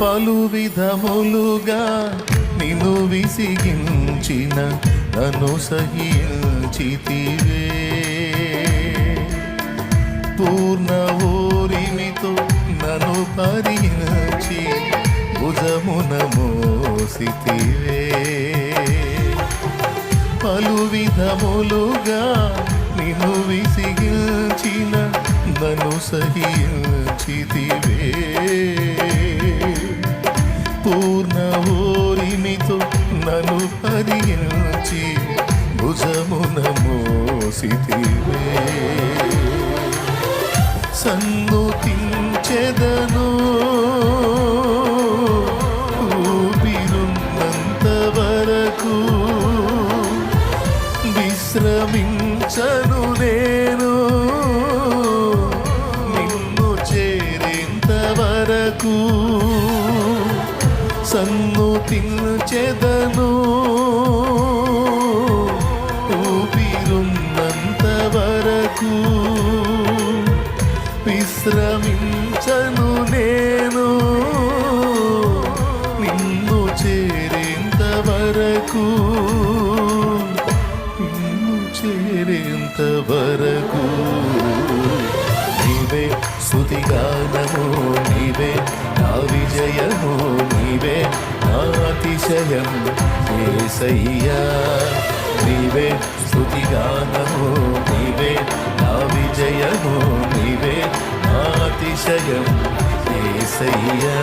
పలు విధములుగా నిన్ను విసిగించిన నన్ను సహించితివే. పూర్ణ ఓరిమితో నన్ను భరించి భుజమున మోసితివే. పలు విధములుగా నిన్ను విసిగించిన నన్ను సహించితివే. పూర్ణ ఓరిమితో నన్ను భరించి భుజమున మోసితివే. సన్నుతించెదను ఊపిరున్నంత వరకు, విశ్రమించను నేను నిన్ను చేరేంత వరకు. సన్నుతించెదను ఊపిరున్నంత వరకు, విశ్రమించను నేను నిన్ను చేరేంత వరకు. నిన్ను చేరేంత వరకు నీవే స్తుతిగానము, నీవే నా విజయము, నీవే నా అతిశయం యేసయ్యా. నీవే స్తుతిగానము, నీవే నా విజయము, నీవే నా అతిశయం యేసయ్యా.